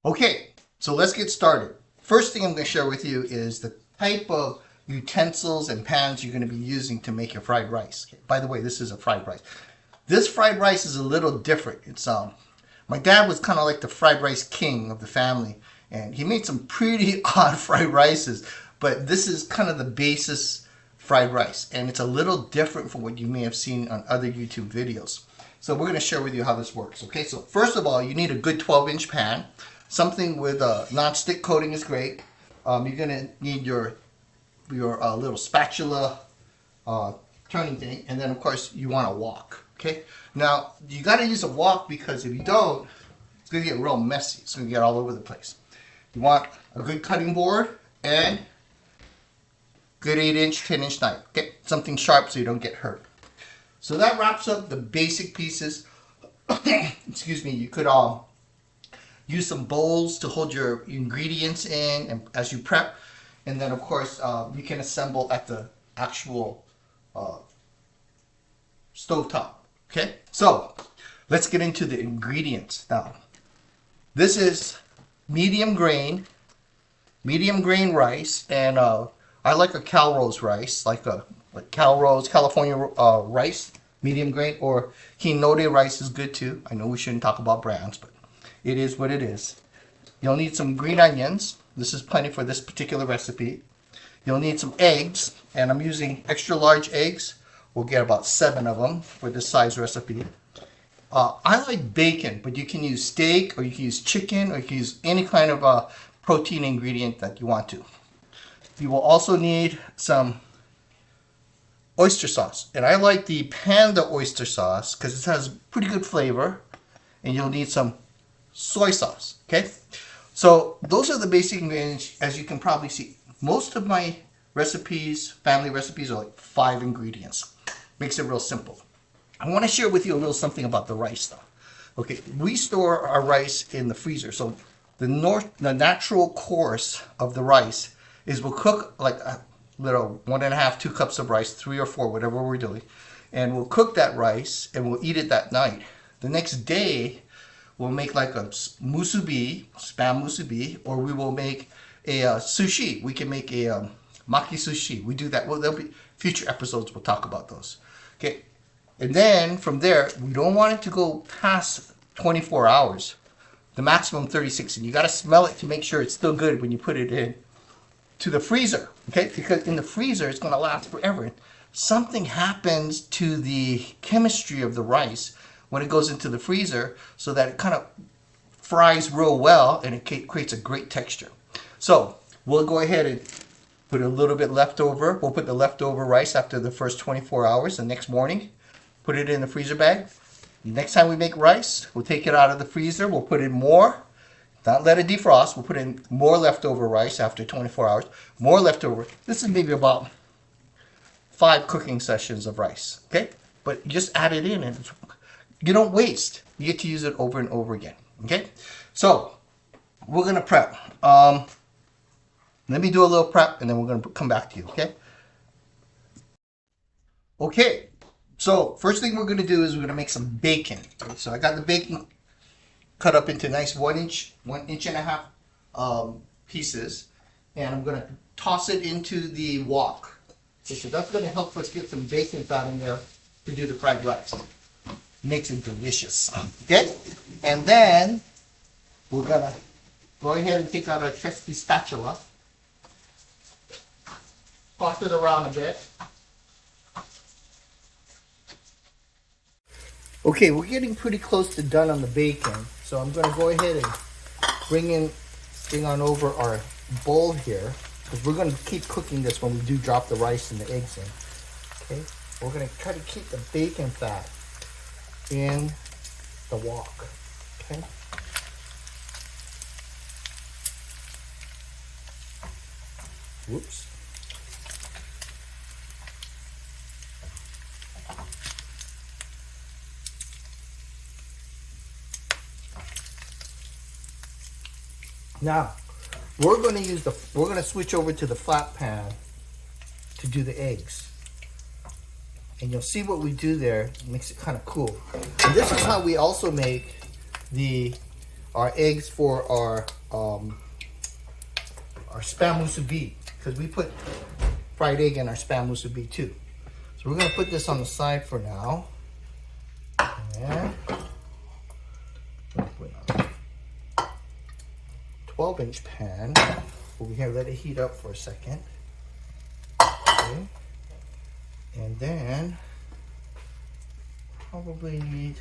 Okay, so let's get started. First thing I'm going to share with you is the type of utensils and pans you're going to be using to make your fried rice. Okay, by the way, this is a fried rice. This fried rice is a little different. It's my dad was kind of like the fried rice king of the family, and he made some pretty odd fried rices, but this is kind of the basis fried rice, and it's a little different from what you may have seen on other YouTube videos. So we're going to share with you how this works. Okay, so first of all, you need a good 12-inch pan. Something with a non-stick coating is great. You're going to need your little spatula turning thing, and then of course you want a wok. Okay, now you got to use a wok because if you don't, it's going to get real messy. It's going to get all over the place. You want a good cutting board and good 8-inch, 10-inch knife. Okay, something sharp so you don't get hurt. So that wraps up the basic pieces. Excuse me. You could use some bowls to hold your ingredients in and as you prep, and then of course you can assemble at the actual stove top. Okay, so let's get into the ingredients now. This is medium grain rice, and I like a Calrose rice, like Calrose California rice, medium grain, or quinoa rice is good too. I know we shouldn't talk about brands, but it is what it is. You'll need some green onions. This is plenty for this particular recipe. You'll need some eggs, and I'm using extra large eggs. We'll get about 7 of them for this size recipe. I like bacon, but you can use steak, or you can use chicken, or you can use any kind of protein ingredient that you want to. You will also need some oyster sauce, and I like the Panda oyster sauce because it has pretty good flavor. And you'll need some soy sauce. Okay, so those are the basic ingredients. As you can probably see, most of my recipes, family recipes, are like 5 ingredients. Makes it real simple. I want to share with you a little something about the rice though. Okay, we store our rice in the freezer. So the natural course of the rice is we'll cook like a little 1.5, 2 cups of rice, 3 or 4, whatever we're doing, and we'll cook that rice and we'll eat it that night. The next day, we'll make like a musubi, spam musubi, or we will make a sushi. We can make a maki sushi. We do that. Well, there'll be future episodes. We'll talk about those. Okay, and then from there, we don't want it to go past 24 hours. The maximum 36, and you got to smell it to make sure it's still good when you put it in to the freezer. Okay, because in the freezer it's going to last forever. Something happens to the chemistry of the rice when it goes into the freezer, so that it kind of fries real well and it creates a great texture. So we'll go ahead and put a little bit left over. We'll put the leftover rice after the first 24 hours. The next morning, put it in the freezer bag. Next time we make rice, we'll take it out of the freezer. We'll put in more, not let it defrost. We'll put in more leftover rice after 24 hours. More leftover. This is maybe about 5 cooking sessions of rice. Okay, but you just add it in and you don't waste. You get to use it over and over again. Okay, so we're gonna prep. Let me do a little prep, and then we're gonna come back to you. Okay. Okay. So first thing we're gonna do is we're gonna make some bacon. Okay, so I got the bacon cut up into nice 1.5 inch pieces, and I'm gonna toss it into the wok. Okay, so that's gonna help us get some bacon fat in there to do the fried rice. Makes it delicious. Okay, and then we're gonna go ahead and take out our trusty spatula, toss it around a bit. Okay, we're getting pretty close to done on the bacon, so I'm gonna go ahead and bring on over our bowl here, because we're gonna keep cooking this when we do drop the rice and the eggs in. Okay, we're gonna try to keep the bacon fat in the wok. Okay. Whoops. Now, we're going to switch over to the flat pan to do the eggs. And you'll see what we do there. It makes it kind of cool. And this is how we also make the our eggs for our spam musubi, because we put fried egg in our spam musubi too. So we're gonna put this on the side for now. And 12-inch pan over here. Let it heat up for a second. Okay. And then probably need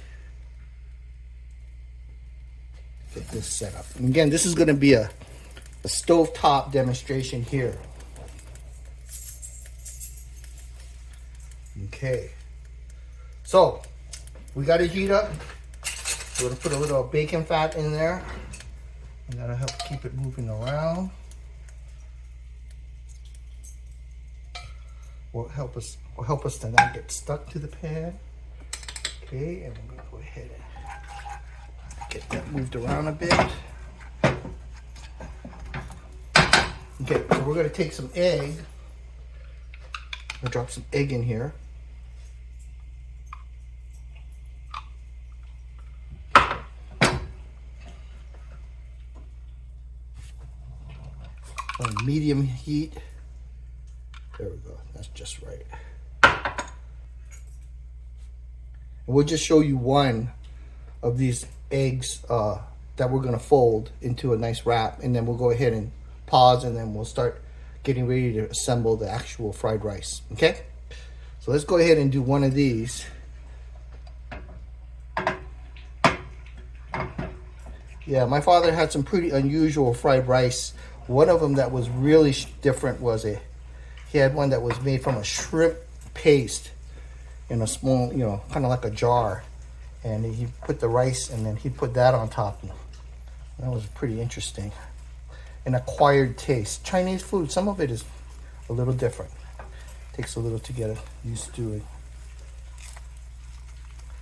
to get this set up. And again, this is going to be a stovetop demonstration here. Okay. So we got it heat up. We're going to put a little bacon fat in there. And that'll help keep it moving around. Will help us to not get stuck to the pan. Okay, and we're gonna go ahead and get that moved around a bit. Okay, so we're gonna take some egg. I'm gonna drop some egg in here. On medium heat. There we go, that's just right. And we'll just show you one of these eggs that we're gonna fold into a nice wrap, and then we'll go ahead and pause, and then we'll start getting ready to assemble the actual fried rice, okay? So let's go ahead and do one of these. Yeah, my father had some pretty unusual fried rice. One of them that was really different was he had one that was made from a shrimp paste in a small, you know, kind of like a jar. And he put the rice and then he put that on top. And that was pretty interesting. An acquired taste. Chinese food, some of it is a little different. Takes a little to get used to it.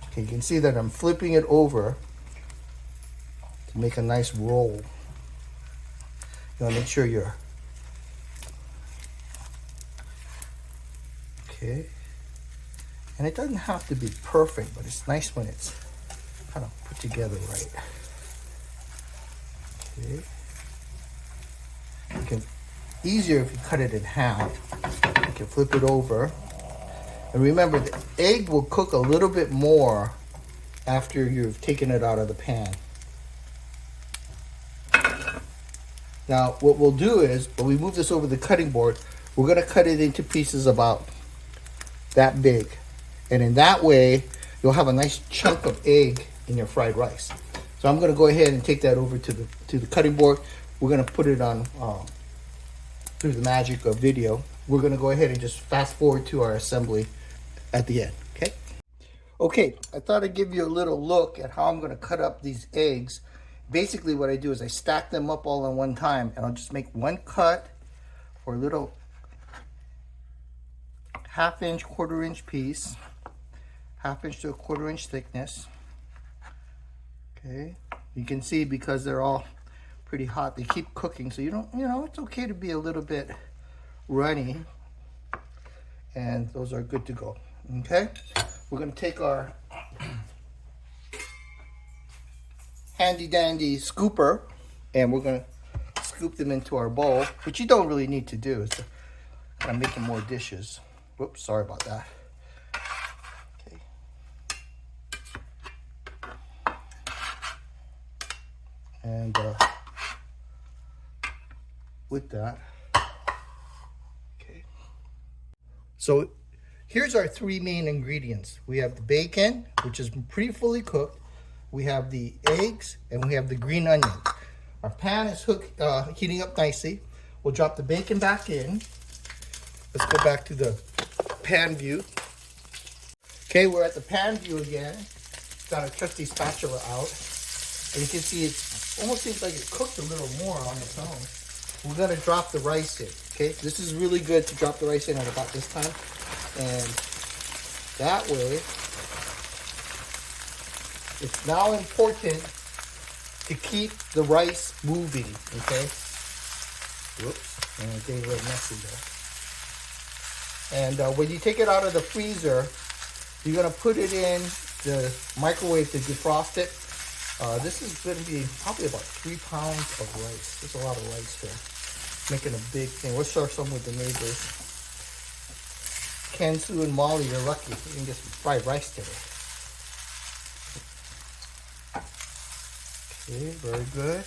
Okay, you can see that I'm flipping it over to make a nice roll. You want to make sure you're okay. And it doesn't have to be perfect, but it's nice when it's kind of put together right. Okay. You can, easier if you cut it in half. You can flip it over. And remember, the egg will cook a little bit more after you've taken it out of the pan. Now, what we'll do is, when we move this over the cutting board, we're going to cut it into pieces about that big. And in that way, you'll have a nice chunk of egg in your fried rice. So I'm going to go ahead and take that over to the cutting board. We're going to put it on, through the magic of video, we're going to go ahead and just fast forward to our assembly at the end, okay? Okay, I thought I'd give you a little look at how I'm going to cut up these eggs. Basically what I do is I stack them up all in one time, and I'll just make one cut for a little half-inch, quarter-inch piece, half-inch to a quarter-inch thickness. Okay, you can see because they're all pretty hot, they keep cooking, so you don't, you know, it's okay to be a little bit runny, and those are good to go. Okay, we're going to take our handy dandy scooper and we're going to scoop them into our bowl, which you don't really need to do, is to kind of making more dishes. Whoops, sorry about that. Okay. And with that, okay. So here's our three main ingredients. We have the bacon, which is pretty fully cooked. We have the eggs, and we have the green onion. Our pan is heating up nicely. We'll drop the bacon back in. Let's go back to the pan view. Okay, we're at the pan view again. Got our trusty spatula out. And you can see it almost seems like it cooked a little more on its own. We're gonna drop the rice in, okay? This is really good to drop the rice in at about this time. And that way, it's now important to keep the rice moving, okay? Whoops, and I'm getting a little messy there. And when you take it out of the freezer, you're gonna put it in the microwave to defrost it. This is going to be probably about 3 pounds of rice. There's a lot of rice here. Making a big thing. We'll share some with the neighbors. Ken, Sue, and Molly, you're lucky. You can get some fried rice today. Okay, very good.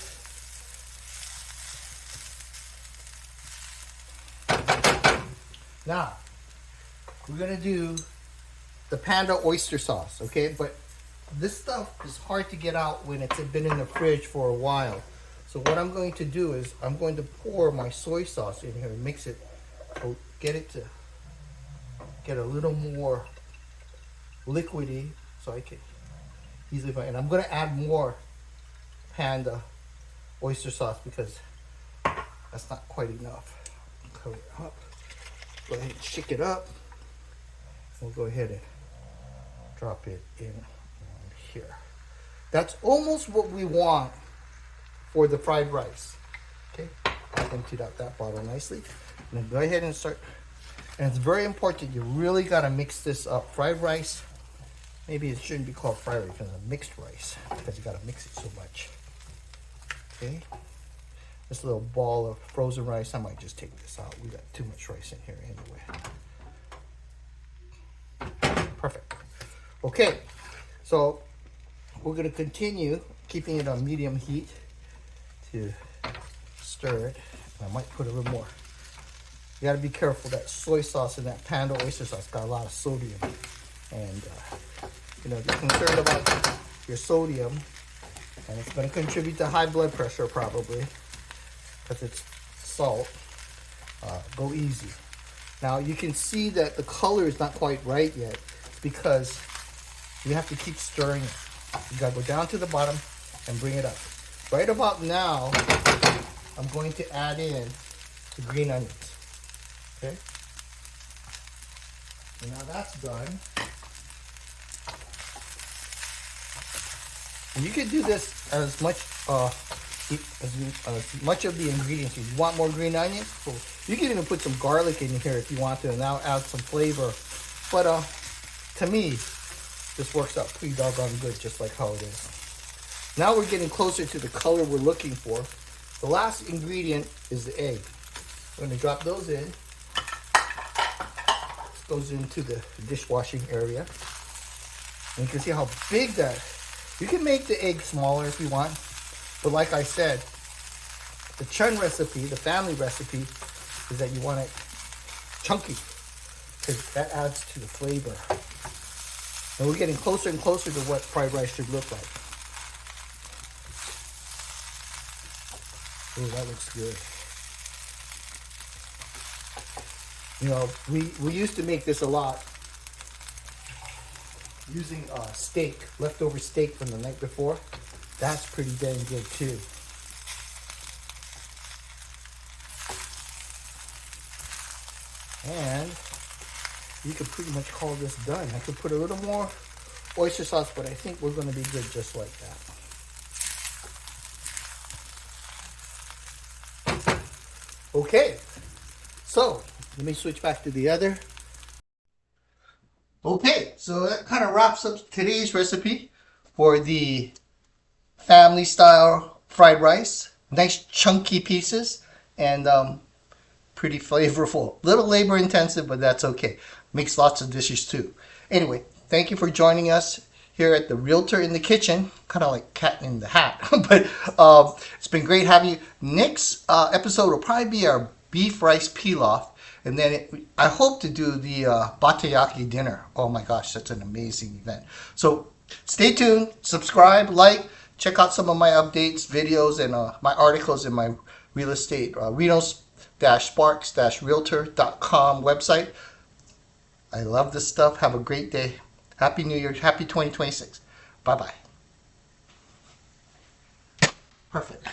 Now, we're going to do the Panda oyster sauce, okay? But this stuff is hard to get out when it's been in the fridge for a while. So what I'm going to do is I'm going to pour my soy sauce in here and mix it, get it to get a little more liquidy so I can easily find. And I'm going to add more Panda oyster sauce because that's not quite enough. Cover it up. Go ahead and shake it up. We'll go ahead and drop it in around here. That's almost what we want for the fried rice. Okay, I emptied out that bottle nicely. And then go ahead and start. And it's very important, you really got to mix this up. Fried rice, maybe it shouldn't be called fried rice, it's a mixed rice because you got to mix it so much. Okay, this little ball of frozen rice, I might just take this out. We got too much rice in here anyway. Perfect. Okay, so we're going to continue keeping it on medium heat to stir it. I might put a little more. You got to be careful. That soy sauce and that Panda oyster sauce got a lot of sodium, and you know, if you're concerned about your sodium, and it's going to contribute to high blood pressure probably because it's salt. Go easy. Now you can see that the color is not quite right yet. It's because you have to keep stirring it. You got to go down to the bottom and bring it up. Right about now, I'm going to add in the green onions. Okay. And now that's done. And you can do this as much of the ingredients. If you want more green onions, cool. You can even put some garlic in here if you want to, and that'll add some flavor. But to me, this works out pretty doggone good, just like how it is. Now we're getting closer to the color we're looking for. The last ingredient is the egg. We're going to drop those in. This goes into the dishwashing area. And you can see how big that. You can make the egg smaller if you want. But like I said, the Chun recipe, the family recipe, is that you want it chunky, because that adds to the flavor. And we're getting closer and closer to what fried rice should look like. Oh, that looks good. You know, we used to make this a lot using steak, leftover steak from the night before. That's pretty dang good too. And you could pretty much call this done. I could put a little more oyster sauce, but I think we're going to be good just like that. Okay, so let me switch back to the other. Okay, so that kind of wraps up today's recipe for the family style fried rice. Nice chunky pieces and pretty flavorful. Little labor intensive, but that's okay. Makes lots of dishes too. Anyway, thank you for joining us here at the Realtor in the Kitchen. Kind of like Cat in the Hat. But it's been great having you. Next episode will probably be our beef rice pilaf. And then I hope to do the batayaki dinner. Oh my gosh, that's an amazing event. So stay tuned, subscribe, like, check out some of my updates, videos, and my articles in my real estate, Renos-Sparks-Realtor.com website. I love this stuff. Have a great day. Happy New Year. Happy 2026. Bye-bye. Perfect.